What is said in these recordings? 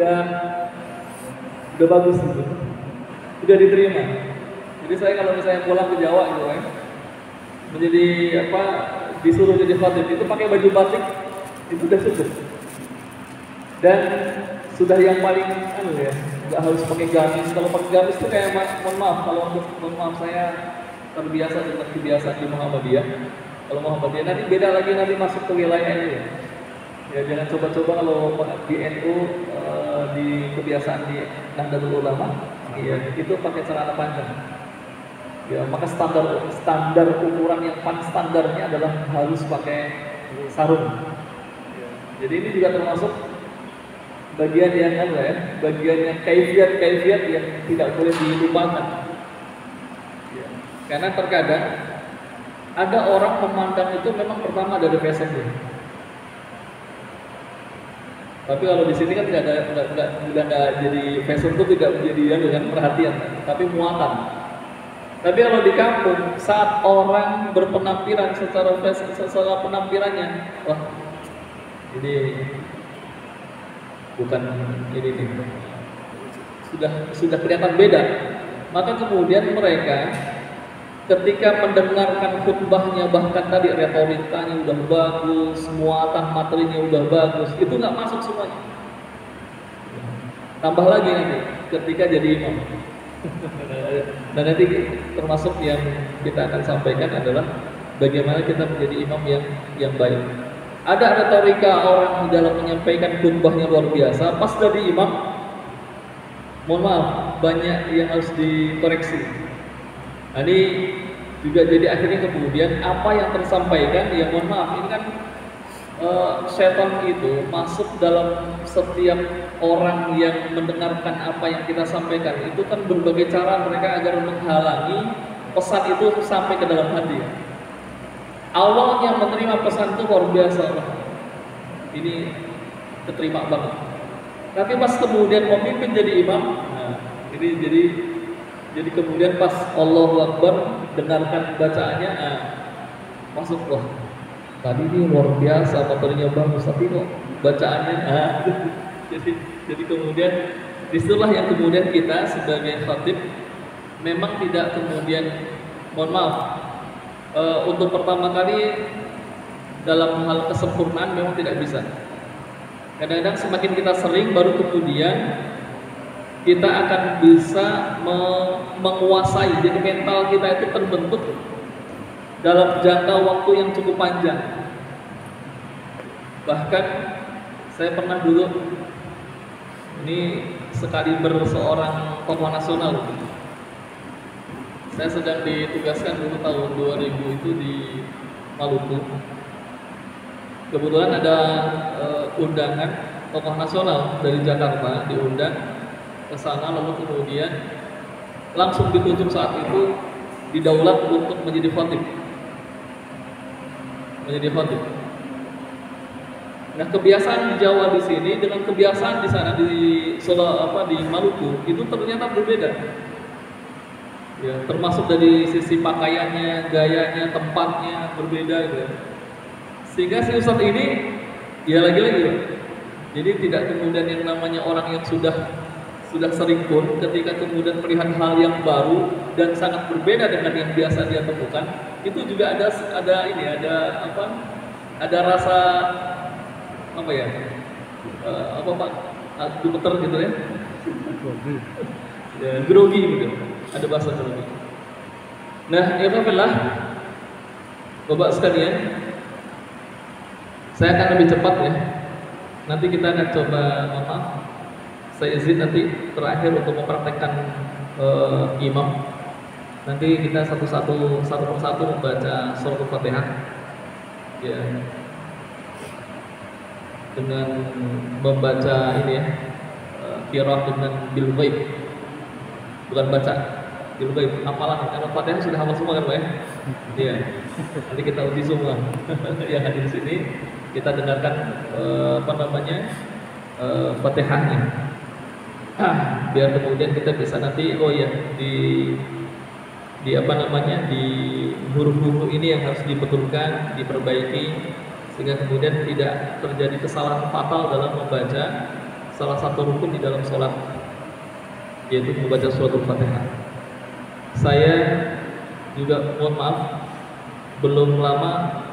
udah bagus gitu, udah diterima. Jadi saya kalau misalnya pulang ke Jawa gitu kan, menjadi apa, disuruh jadi khatib itu pakai baju batik itu udah cukup. Dan sudah yang paling ya, nggak harus pakai gamis. Kalau pakai gamis itu kayak mohon maaf, kalau untuk mohon maaf saya terbiasa dengan kebiasaan di Muhammadiyah. Kalau Muhammadiyah nanti beda lagi, nanti masuk ke wilayah ini ya. Ya jangan coba-coba kalau di NU di kebiasaan di Nahdlatul Ulama, ya itu pakai celana panjang. Ya maka standar ukuran yang paling standarnya adalah harus pakai sarung. Ya, jadi ini juga termasuk bagian yang bagian yang kaifiat yang tidak boleh dilupakan. Ya, karena terkadang ada orang memandang itu memang pertama dari fashion dulu. Tapi kalau di sini kan tidak jadi fashion itu tidak menjadi dengan perhatian, tapi muatan. Tapi kalau di kampung, saat orang berpenampilan secara penampilannya, wah ini bukan ini nih, sudah kelihatan beda. Maka kemudian mereka ketika mendengarkan khutbahnya, bahkan tadi retorikanya udah bagus, muatan materinya udah bagus, itu nggak masuk semuanya. Tambah lagi nanti ketika jadi imam. Dan nanti termasuk yang kita akan sampaikan adalah bagaimana kita menjadi imam yang baik. Ada retorika orang dalam menyampaikan khutbahnya luar biasa, pas jadi imam, mohon maaf, banyak yang harus dikoreksi. Nah, ini juga jadi akhirnya kemudian apa yang tersampaikan, ya mohon maaf, ini kan setan itu masuk dalam setiap orang yang mendengarkan apa yang kita sampaikan. Itu kan berbagai cara mereka agar menghalangi pesan itu sampai ke dalam hati. Awalnya menerima pesan itu luar biasa, ini keterima banget. Tapi pas kemudian memimpin jadi imam, nah ini jadi kemudian pas Allahu Akbar dengarkan bacaannya, nah, masuk loh. Tadi ini luar biasa, materinya bagus, tapi kok bacaannya, nah, jadi kemudian disitulah yang kemudian kita sebagai khatib memang tidak kemudian, mohon maaf, untuk pertama kali dalam hal kesempurnaan memang tidak bisa. Kadang-kadang semakin kita sering, baru kemudian kita akan bisa menguasai. Jadi mental kita itu terbentuk dalam jangka waktu yang cukup panjang. Bahkan saya pernah dulu, ini sekali seorang tokoh nasional, saya sedang ditugaskan dulu tahun 2000 itu di Maluku. Kebetulan ada undangan tokoh nasional dari Jakarta, diundang ke sana, lalu kemudian langsung ditunjuk saat itu didaulat untuk menjadi khatib. Nah, kebiasaan di Jawa di sini dengan kebiasaan di sana di Maluku itu ternyata berbeda. Ya, termasuk dari sisi pakaiannya, gayanya, tempatnya berbeda gitu. Sehingga si ustadz ini ya lagi-lagi, jadi tidak kemudian yang namanya orang yang sudah sering pun ketika kemudian melihat hal yang baru dan sangat berbeda dengan yang biasa dia temukan, itu juga ada rasa apa ya, gemeter gitu ya, grogi gitu, ada bahasa grogi. Nah, ya Bapak sekalian, saya akan lebih cepat ya. Nanti kita akan coba, saya izin nanti terakhir untuk mempraktekkan imam. Nanti kita satu persatu membaca surat Al-Fatihah. Ya. Dengan membaca ini ya, qiraah dengan bil ghaib. Bukan baca, bil ghaib. Hafalan Al-Fatihah sudah hafal semua kan, Pak ya? Iya. Nanti kita uji semua yang hadir di sini. Kita dengarkan Fatihahnya. Biar kemudian kita bisa nanti di huruf-huruf ini yang harus dibetulkan, diperbaiki, sehingga kemudian tidak terjadi kesalahan fatal dalam membaca salah satu rukun di dalam sholat, yaitu membaca suratul Fatihah. Saya juga mohon maaf belum lama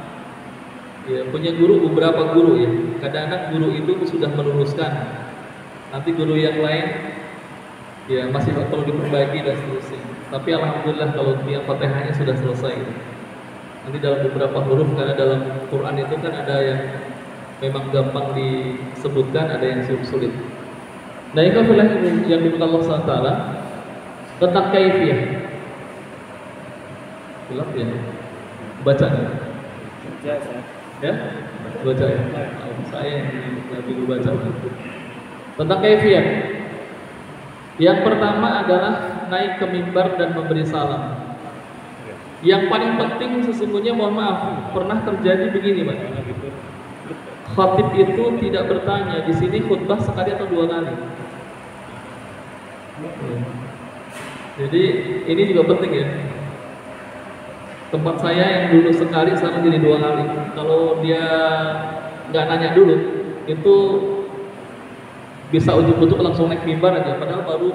ya punya guru, beberapa guru ya. Kadang-kadang guru itu sudah meluluskan, nanti guru yang lain ya masih perlu diperbaiki dan seterusnya. Tapi alhamdulillah kalau yang Fatihahnya sudah selesai. Nanti dalam beberapa huruf, karena dalam Quran itu kan ada yang memang gampang disebutkan, ada yang sulit. Nah, itu adalah yang diminta Allah SWT tentang kaifiyah. Gelap ya? Baca nggak? Ya? Baca ya? Saya yang dulu baca. Tentang kaifiyah. Yang pertama adalah naik ke mimbar dan memberi salam. Yang paling penting sesungguhnya, mohon maaf, pernah terjadi begini, Pak. Khatib itu tidak bertanya, di sini khutbah sekali atau 2 kali. Jadi ini juga penting ya. Tempat saya yang dulu sekali, sekarang jadi 2 kali. Kalau dia nggak nanya dulu, itu bisa ujuk-ujuk langsung naik mimbar aja. Padahal baru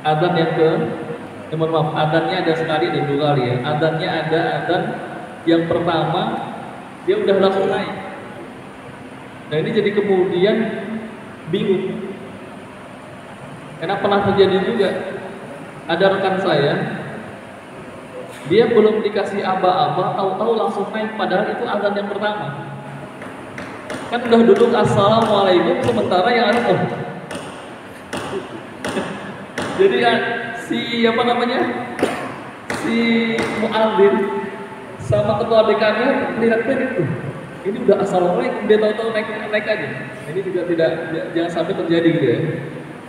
adzan yang mohon maaf, adzannya ada sekali dan 2 kali ya. Adzannya ada adzan yang pertama dia udah langsung naik. Nah ini jadi kemudian bingung. Karena pernah terjadi juga, ada rekan saya, dia belum dikasih aba-aba, tahu-tahu langsung naik, padahal itu adzan yang pertama. Kan udah duduk assalamualaikum, sementara yang ada jadi si muadzin sama ketua dekannya lihatnya itu, ini udah assalamualaikum, dia tahu-tahu naik aja. Ini juga jangan sampai terjadi gitu ya.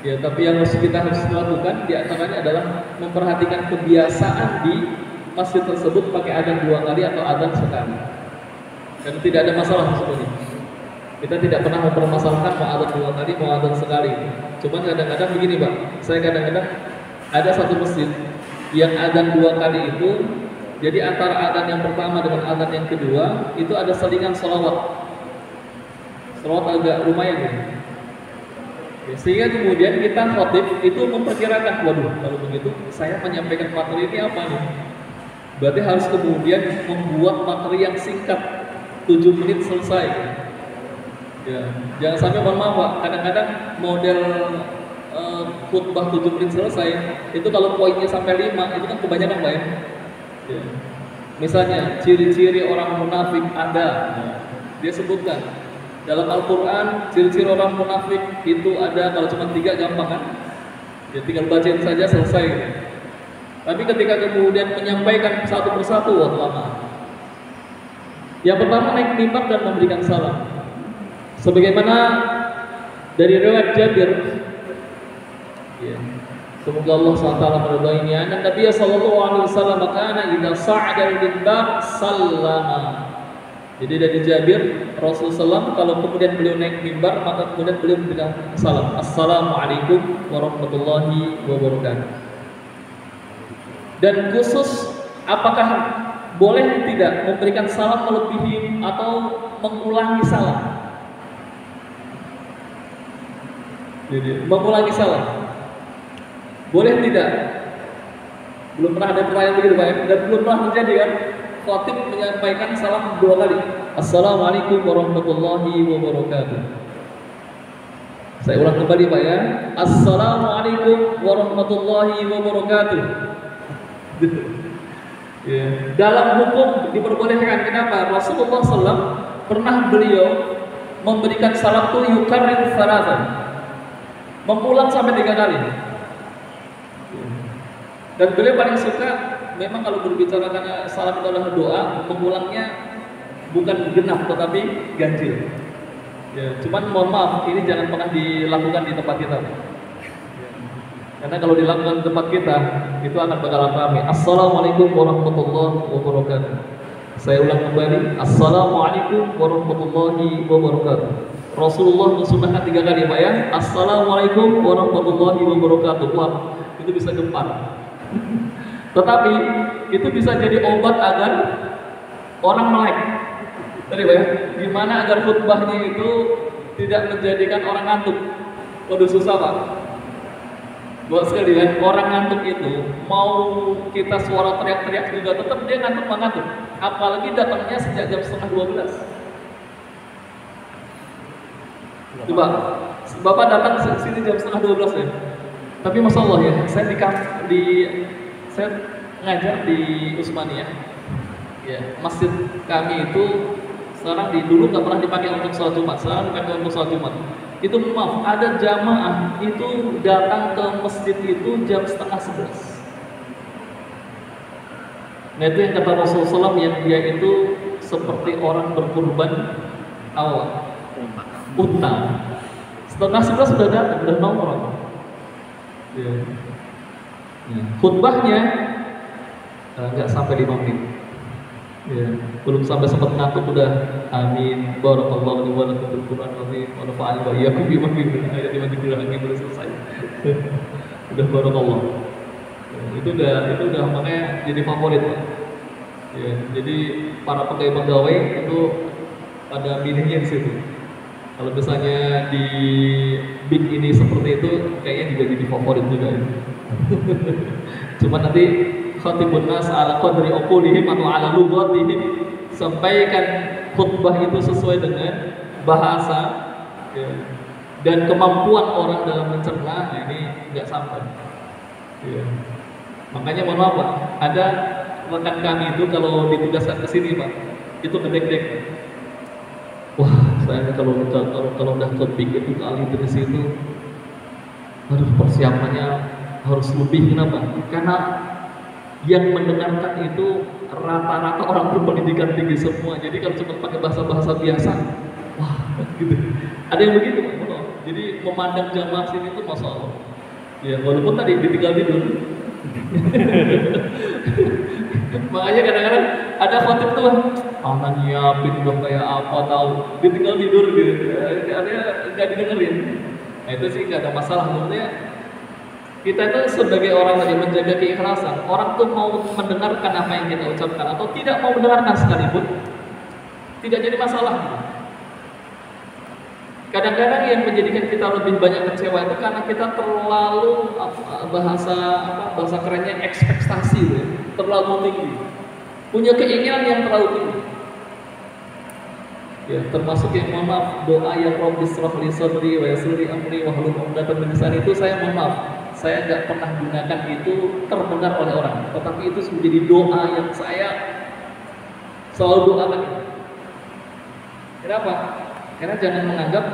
Ya, tapi yang kita harus lakukan diantaranya adalah memperhatikan kebiasaan di masjid tersebut pakai adzan 2 kali atau adzan sekali. Dan tidak ada masalah sebenarnya. Kita tidak pernah mempermasalahkan mau adzan 2 kali, mau adzan sekali. Cuma kadang-kadang begini, Pak. Saya kadang-kadang ada satu masjid yang adzan 2 kali itu, jadi antara adzan yang pertama dengan adzan yang kedua itu ada selingan sholawat. Sholawat agak lumayan ya. Sehingga kemudian kita khotib itu memperkirakan, waduh kalau begitu saya menyampaikan materi ini apa nih? Berarti harus kemudian membuat materi yang singkat, 7 menit selesai. Ya, jangan sampai mohon maaf Pak, kadang-kadang model khutbah 7 menit selesai itu kalau poinnya sampai 5 itu kan kebanyakan Pak ya. Ya. Misalnya ciri-ciri orang munafik ada, dia sebutkan. Dalam Al-Quran, ciri-ciri orang munafik itu ada, kalau cuma 3 gampang kan? Ya tinggal bacain saja selesai. Tapi ketika kemudian menyampaikan satu persatu, wah lama. Yang pertama naik mimbar dan memberikan salam. Sebagaimana dari riwayat Jabir, ya, semoga Allah SWT meridainya, Nabi sallallahu alaihi wasallam kana idza sa'ada al-mimbar sallama. Jadi dari Jabir, Rasulullah SAW kalau kemudian beliau naik mimbar, maka kemudian beliau memberikan salam. Assalamualaikum warahmatullahi wabarakatuh. Dan khusus, apakah boleh tidak memberikan salam melebihi atau mengulangi salam? Jadi, mengulangi salam boleh tidak? Belum pernah ada pertanyaan begitu Pak, dan belum pernah terjadi kan? Khatib menyampaikan salam 2 kali. Assalamualaikum warahmatullahi wabarakatuh. Saya ulang kembali Pak ya. Assalamualaikum warahmatullahi wabarakatuh. Ya. Dalam hukum diperbolehkan. Kenapa? Rasulullah SAW pernah beliau memberikan salam itu yukarrir salatan, mengulang sampai 3 kali. Dan beliau paling suka memang kalau berbicara karena salam itu adalah doa, mengulangnya bukan genap tetapi ganjil. Ya, cuman mohon maaf, ini jangan pernah dilakukan di tempat kita. Karena kalau dilakukan di tempat kita, itu akan bakalan ramai. Assalamualaikum warahmatullahi wabarakatuh. Saya ulang kembali. Assalamualaikum warahmatullahi wabarakatuh. Rasulullah mensunnahkan 3 kali Pak ya. Assalamualaikum warahmatullahi wabarakatuh. Wah, itu bisa gempar. Tetapi itu bisa jadi obat agar orang melek. Tadi Pak ya, gimana agar khutbahnya itu tidak menjadikan orang ngantuk. Waduh susah Pak. Buat sekalian, orang ngantuk itu mau kita suara teriak-teriak juga tetap dia ngantuk. Apalagi datangnya sejak jam setengah 12. Coba, Bapak datang sini jam setengah 12 ya. Tapi Masya Allah ya, saya ngajar di Usmaniyah. Ya, masjid kami itu sekarang dulu nggak pernah dipakai untuk sholat Jumat, sekarang dipakai untuk sholat Jumat. Itu maaf, ada jamaah itu datang ke masjid itu jam setengah 11. Nah itu yang kata Rasulullah SAW, yang dia itu seperti orang berkurban awal unta. Setengah 11 sudah datang, sudah nongkrong. Ya. Khutbahnya nggak sampai 5 menit. Ya, belum sampai sempat ngantuk udah amin barakallahu li wa lakum bil Qur'an azim wa nafa'ani wa iyyakum bima fihi min ayati wa dzikril hakim udah selesai. Udah barakallah. Itu udah makanya jadi favorit Pak. Ya, jadi para pegawai itu pada milihnya di situ. Kalau misalnya di big ini seperti itu kayaknya juga jadi favorit juga ya. Cuma nanti khatibun nas ala qadri uqulihim atau ala lughatihim, sampaikan khutbah itu sesuai dengan bahasa ya, dan kemampuan orang dalam mencerna. Ini nggak sampai ya. Makanya mohon maaf Pak, ada rekan kami itu kalau ditugaskan ke sini Pak, itu ngedek-dek, wah saya kalau udah topik itu kali dari situ, aduh persiapannya harus lebih. Kenapa? Karena yang mendengarkan itu rata-rata orang berpendidikan tinggi semua. Jadi kalau cuma pakai bahasa-bahasa biasa, wah gitu. Ada yang begitu Pak. Jadi memandang jamaah sini itu Masya Allah. Ya walaupun tadi ditinggal tidur. Makanya kadang-kadang ada khotib tuh, anak nyiapin udah kayak apa tahu, ditinggal tidur gitu. Ada nggak didengerin. Nah itu sih nggak ada masalah menurutnya. Kita itu sebagai orang yang menjaga keikhlasan, orang tuh mau mendengarkan apa yang kita ucapkan atau tidak mau mendengarkan sekalipun, tidak jadi masalah. Kadang-kadang yang menjadikan kita lebih banyak kecewa itu karena kita terlalu bahasa kerennya ekspektasi, ya, terlalu tinggi, punya keinginan yang terlalu tinggi. Ya, termasuk yang mohon maaf doa yang Rabbi shrah li sadri wa yassir li amri wahlul 'uqdatam min lisani itu saya mohon maaf, saya nggak pernah gunakan itu terdengar oleh orang, tetapi itu menjadi doa yang saya selalu doakan. Kenapa? Karena jangan menganggap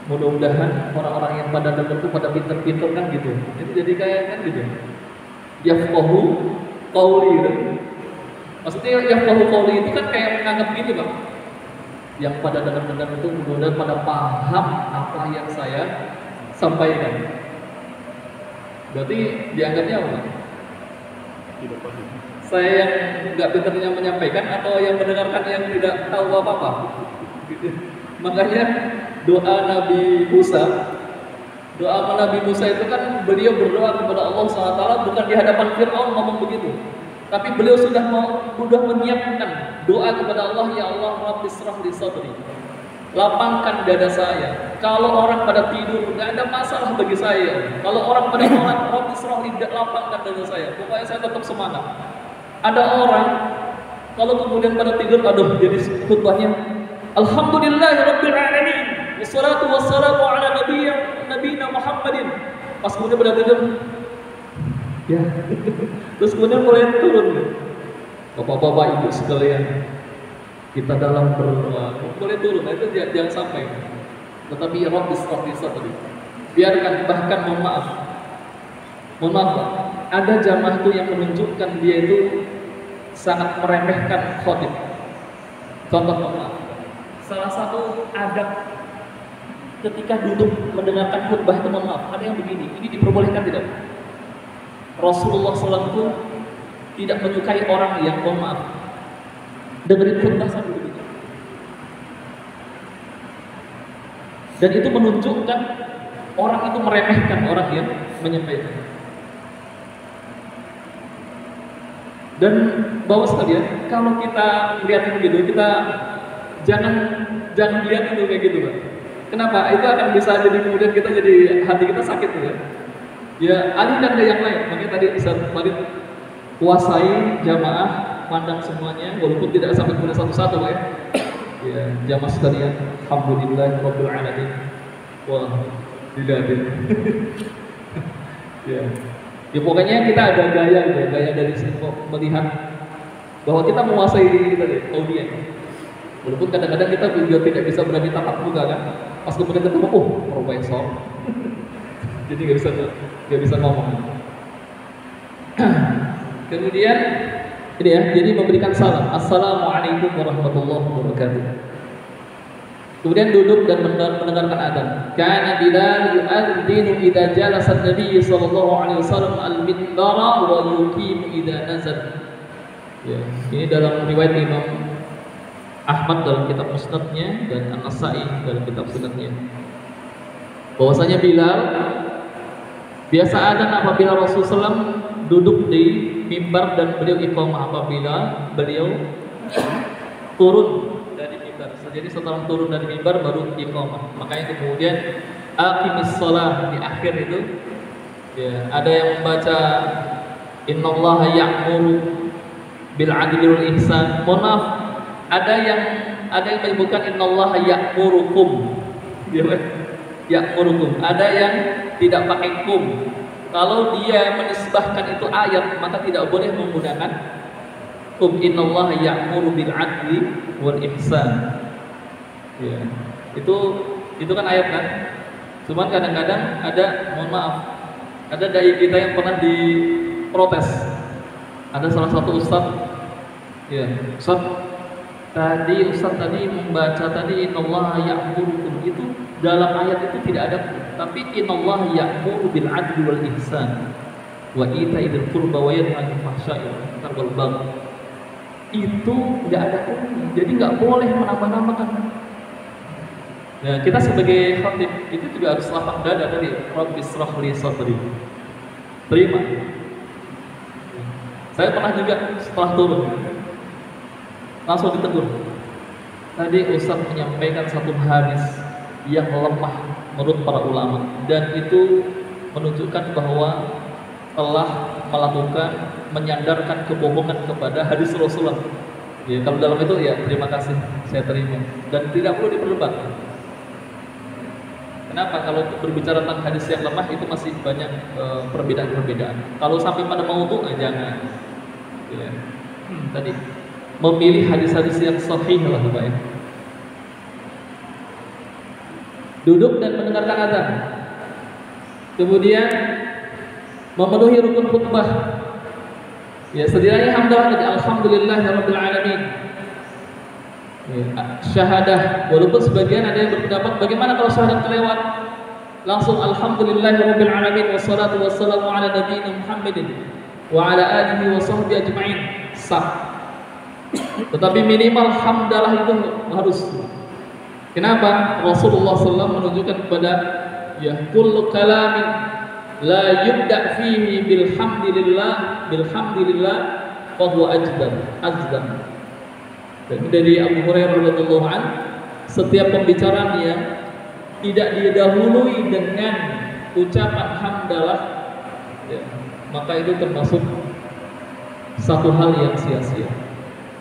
mudah-mudahan orang-orang yang pada dengar itu pada pinter-pinter kan gitu. Itu jadi kayak kan gitu. Yafqahu qauli gitu. Maksudnya yafqahu qauli itu kan kayak menganggap gini Pak. Yang pada dengar-dengar itu mudah-mudahan pada paham apa yang saya sampaikan. Berarti dianggapnya apa? Tidak paham. Saya yang nggak pinternya menyampaikan atau yang mendengarkan yang tidak tahu apa-apa. Makanya doa Nabi Musa itu kan beliau berdoa kepada Allah SWT bukan di hadapan Fir'aun ngomong begitu, tapi beliau sudah menyiapkan doa kepada Allah, ya Allah Rabbi shrah li sadri, lapangkan dada saya. Kalau orang pada tidur nggak ada masalah bagi saya. Kalau orang pada sholat, Rabbi shrah li, lapangkan dada saya. Pokoknya saya tetap semangat. Ada orang kalau kemudian pada tidur, aduh jadi khutbahnya Alhamdulillahirabbil alamin wassalatu wassalamu ala nabiyina Muhammadin. Pas kemudian pada tidur ya terus kemudian mulai turun. Bapak-bapak ibu sekalian, kita dalam berdoa mulai turun. Nah, itu jangan sampai. Tetapi Rabbi shrah li sadri, biarkan. Bahkan mohon maaf ada jamaah itu yang menunjukkan dia itu sangat meremehkan khotib. Contoh maaf, salah satu adab ketika duduk mendengarkan khutbah itu mohon maaf, ada yang begini, ini diperbolehkan tidak? Rasulullah SAW itu tidak menyukai orang yang mohon maaf dengerin khutbah sambil begitu. Dan itu menunjukkan orang itu meremehkan orang yang menyampaikan. Dan bawa sekalian, kalau kita lihat begitu, kita jangan Jangan lihat itu kayak gitu, Pak. Kenapa? Itu akan bisa jadi kemudian kita jadi hati kita sakit tuh ya. Ya, alihkan ke yang lain. Makanya tadi Ustaz Farid kuasai jamaah, pandang semuanya walaupun tidak sampai kepada satu-satu ya. Ya, jamaah sekalian, alhamdulillah rabbil alamin. Wah, dilihatin. Ya. Ya pokoknya kita ada gaya gitu, gaya dari sini melihat bahwa kita menguasai diri kita deh, audien. Walaupun kadang-kadang kita juga tidak bisa berani tatap muka kan. Pas kemudian ketemu, profesor. Jadi nggak bisa ngomong. Kemudian ini ya, jadi memberikan salam. Assalamualaikum warahmatullahi wabarakatuh. Kemudian duduk dan mendengarkan adzan. Kana Bilal yu'adzinu idza jalasa an-nabiy sallallahu alaihi wasallam al-minbara wa yuqimu idza nazal. Ya, ini dalam riwayat Imam Ahmad dalam kitab Musnadnya dan An-Nasa'i dalam kitab Sunannya. Bahwasanya Bilal biasa adzan apabila Rasulullah SAW duduk di mimbar dan beliau iqamah apabila beliau turun dari mimbar. Jadi setelah turun dari mimbar baru iqamah. Makanya kemudian aqimis shalah di akhir itu ya, ada yang membaca innallaha ya'muru bil 'adli wal ihsan. Mohon maaf, ada yang menyebutkan innallaha ya'murukum. Ya'murukum. Ada yang tidak pakai kum. Kalau dia menisbahkan itu ayat, maka tidak boleh menggunakan kum. Innallaha ya'muru bil 'adli wal ihsan. Ya. Itu kan ayat kan? Cuman kadang-kadang ada, mohon maaf, ada dai kita yang pernah diprotes. Ada salah satu ustaz, ya, Ustaz tadi membaca tadi innallaha ya'murukum, itu dalam ayat itu tidak ada, tapi innallaha ya'muru bil 'adli wal ihsan wa ita'idil qurba wa yanha 'anil fahsya'i wal munkar wal baghi. Itu enggak ada hukum, jadi enggak boleh menambah-nambahkan. Nah, kita sebagai khatib itu juga harus lapang dada tadi, Rabbi shrah li sadri. Terima. Saya pernah juga setelah turun langsung ditegur. Tadi Ustaz menyampaikan satu hadis yang lemah menurut para ulama dan itu menunjukkan bahwa telah melakukan menyandarkan kebohongan kepada hadis Rasulullah. Ya, kalau dalam itu ya terima kasih, saya terima dan tidak perlu diperdebatkan. Kenapa? Kalau berbicara tentang hadis yang lemah itu masih banyak perbedaan-perbedaan. Kalau sampai pada maudhu jangan. Ya. Tadi memilih hadis-hadis yang sahih lah Bapak ya. Duduk dan mendengarkan azan. Kemudian memenuhi rukun khutbah. Ya, sedianya hamdalah dan alhamdulillahirabbil alamin. Ya, syahadah, walaupun sebagian ada yang berpendapat bagaimana kalau syahadat kelewat langsung alhamdulillahirabbil alamin wassalatu wassalamu ala nabiyina Muhammadin wa ala alihi wa sahbihi ajma'in, sah. Tetapi minimal hamdalah itu harus. Kenapa? Rasulullah SAW menunjukkan kepada ya kullu kalamin la yubda fihi bilhamdulillah fa huwa ajdam. Dan dari Abu Hurairah radhiyallahu an, setiap pembicaraan yang tidak didahului dengan ucapan hamdalah ya, maka itu termasuk satu hal yang sia-sia.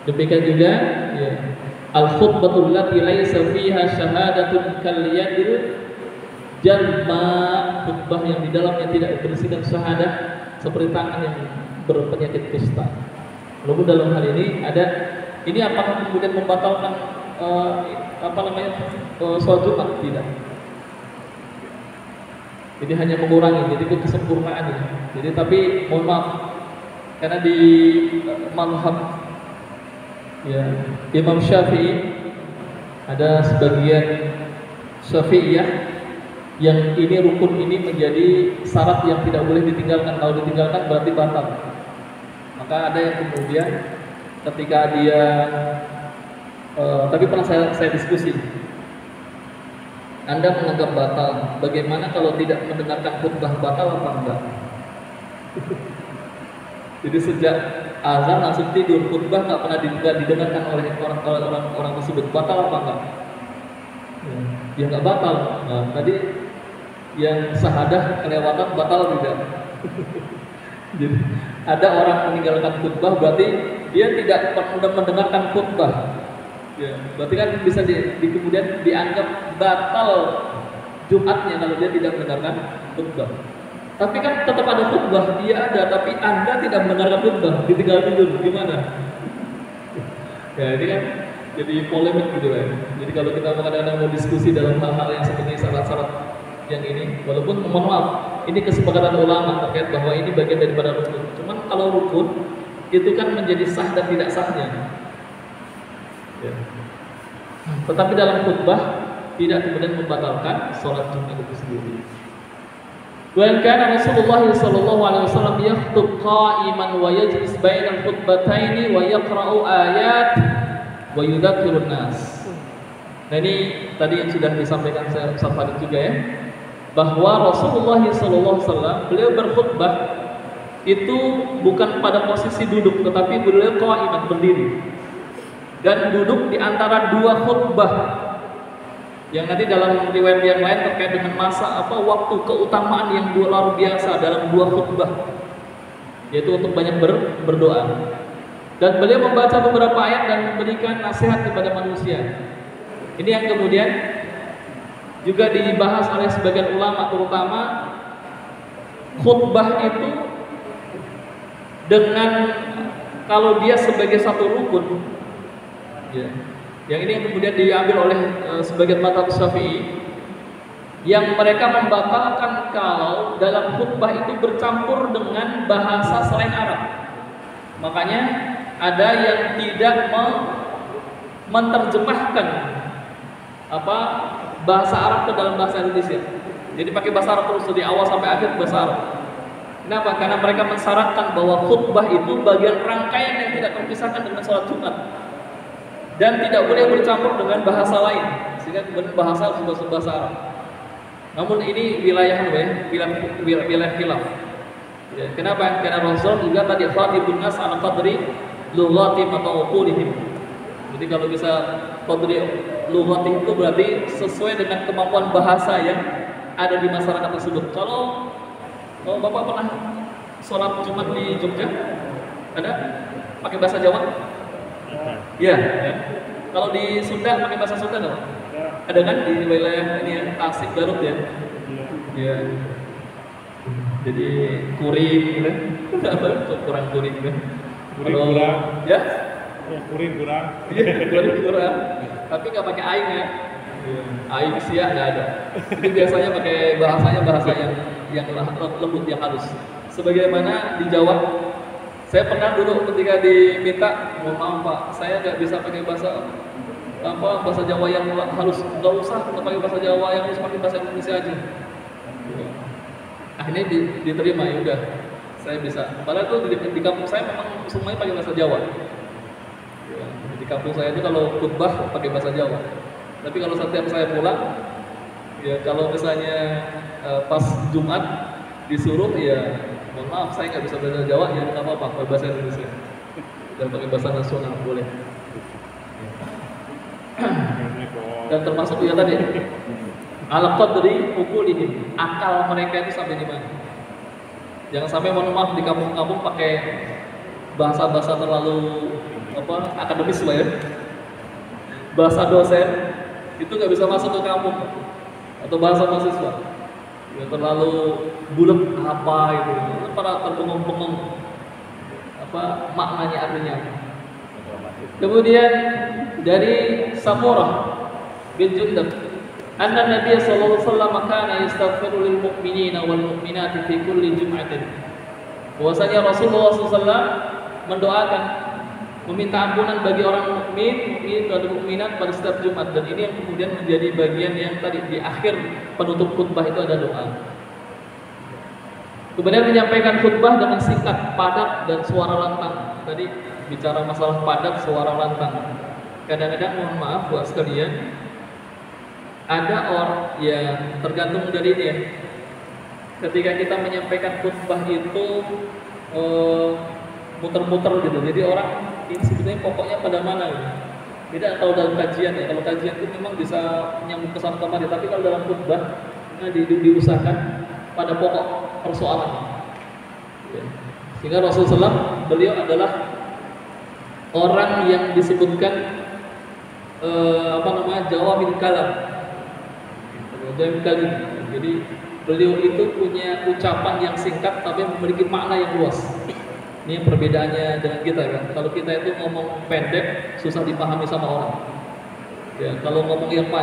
Demikian juga ya, al-khutbatul lati laisa fiha syahadatun kal yadil jalma, khutbah yang di dalamnya tidak berisikan syahadah seperti tangan yang berpenyakit kusta. Lalu dalam hal ini ada, ini apakah kemudian membatalkan sholat Jumat? Tidak. Jadi hanya mengurangi, jadi itu kesempurnaan ya. Jadi tapi mohon maaf, karena di mazhab ya Imam Syafi'i ada sebagian Syafi'iyah yang ini rukun ini menjadi syarat yang tidak boleh ditinggalkan. Kalau ditinggalkan berarti batal. Maka ada yang kemudian ketika dia tapi pernah saya diskusi, Anda menganggap batal, bagaimana kalau tidak mendengarkan khutbah, batal apa enggak? Jadi sejak azan langsung tidur, khutbah nggak pernah didengarkan oleh orang tersebut, batal apa enggak? Ya nggak batal. Nah, tadi yang syahadah kelewatan batal tidak? Jadi ada orang meninggalkan khutbah berarti dia tidak mendengarkan khutbah. Ya, berarti kan bisa kemudian dianggap batal Jumatnya kalau dia tidak mendengarkan khutbah. Tapi kan tetap ada khutbah, dia ada, tapi Anda tidak mendengarkan khutbah, ditinggal tidur, gimana? Ya ini kan jadi polemik gitu kan. Jadi kalau kita kadang-kadang mau diskusi dalam hal-hal yang seperti syarat-syarat yang ini, walaupun mohon maaf, ini kesepakatan ulama terkait bahwa ini bagian daripada rukun. Cuman kalau rukun itu kan menjadi sah dan tidak sahnya. Ya. Tetapi dalam khutbah tidak kemudian membatalkan sholat Jumat itu sendiri. Wa kana Rasulullah sallallahu alaihi wasallam yakhutub qa'iman wa yajlis bainal khutbataini wa yaqra'u ayat wa yudzakirun nas. Nah ini tadi yang sudah disampaikan saya Ustaz juga ya, bahwa Rasulullah sallallahu alaihi wasallam beliau berkhutbah itu bukan pada posisi duduk, tetapi beliau qa'iman, berdiri, dan duduk di antara dua khutbah. Yang nanti dalam riwayat yang lain terkait dengan masa waktu keutamaan yang luar biasa dalam dua khutbah, yaitu untuk banyak berdoa. Dan beliau membaca beberapa ayat dan memberikan nasihat kepada manusia. Ini yang kemudian juga dibahas oleh sebagian ulama, terutama khutbah itu dengan kalau dia sebagai satu rukun, ya. Yang ini yang kemudian diambil oleh sebagian mazhab Syafi'i, yang mereka membatalkan kalau dalam khutbah itu bercampur dengan bahasa selain Arab. Makanya ada yang tidak menerjemahkan bahasa Arab ke dalam bahasa Indonesia. Jadi pakai bahasa Arab terus dari awal sampai akhir bahasa Arab. Kenapa? Karena mereka mensyaratkan bahwa khutbah itu bagian rangkaian yang tidak terpisahkan dengan sholat Jumat. Dan tidak boleh bercampur dengan bahasa lain, sehingga kemudian bahasa harus bahasa Arab. Namun ini wilayah wilayah khilaf. Ya, kenapa? Karena Rasul juga tadi khatibun nas ala qadri lughatihim atau uqulihim. Jadi kalau bisa qadri lughatihim itu berarti sesuai dengan kemampuan bahasa yang ada di masyarakat tersebut. Kalau Bapak pernah sholat Jumat di Jogja? Ada? Pakai bahasa Jawa? Ya. Kalau di Sunda pakai bahasa Sunda nggak? Ada kan di wilayah ini ya, Tasik, Garut ya. Ya. Jadi kuring, kurang kuring kan? Kuring kurang. Ya? Kuring kurang. Iya, kuring kurang. Tapi nggak pakai aing ya. Aing sia nggak ada. Jadi biasanya pakai bahasa yang lembut, yang halus. Sebagaimana di Jawa. Saya pernah dulu ketika diminta, mohon maaf Pak, saya nggak bisa pakai bahasa Jawa yang halus, nggak usah pakai bahasa Jawa yang halus, pakai bahasa Indonesia aja. Akhirnya diterima, ya udah, saya bisa. Padahal tuh di kampung saya memang semuanya pakai bahasa Jawa. Di kampung saya itu kalau khutbah pakai bahasa Jawa. Tapi kalau setiap saya pulang, ya kalau misalnya pas Jumat disuruh ya. Mohon maaf, saya nggak bisa bahasa Jawa, ya nggak apa-apa, pakai bahasa Indonesia. Dan pakai bahasa nasional boleh. Dan termasuk ya tadi, ala qadri uqulihim, akal mereka itu sampai di mana. Jangan sampai mohon maaf di kampung-kampung pakai bahasa-bahasa terlalu akademis lah ya. Bahasa dosen itu nggak bisa masuk ke kampung, atau bahasa mahasiswa. Ya, terlalu bulat gitu, para terbengong-bengong maknanya artinya. Kemudian dari Samurah bin Jundab, anna Nabi sallallahu alaihi wasallam kana yastaghfiru lil mu'minina wal mu'minati fi kulli jum'atin. Bahwasanya Rasulullah SAW mendoakan, meminta ampunan bagi orang mukmin dan mukminat pada setiap Jumat, dan ini yang kemudian menjadi bagian yang tadi di akhir penutup khutbah itu ada doa. Kemudian menyampaikan khutbah dengan singkat, padat dan suara lantang. Tadi bicara masalah padat, suara lantang. Kadang-kadang mohon maaf buat sekalian, ada orang ya tergantung dari ini ya. Ketika kita menyampaikan khutbah itu muter-muter gitu. Jadi orang ini sebetulnya pokoknya pada mana gitu. Beda kalau dalam kajian ya. Kalau kajian itu memang bisa nyambung ke sana kemari, tapi kalau dalam khutbah diusahakan pada pokok persoalannya. Ya. Sehingga Rasulullah SAW, beliau adalah orang yang disebutkan jawamil kalam. Jawamil kalim. Jadi beliau itu punya ucapan yang singkat tapi memiliki makna yang luas. Ini perbedaannya dengan kita kan. Kalau kita itu ngomong pendek susah dipahami sama orang. Ya, kalau ngomong yang panjang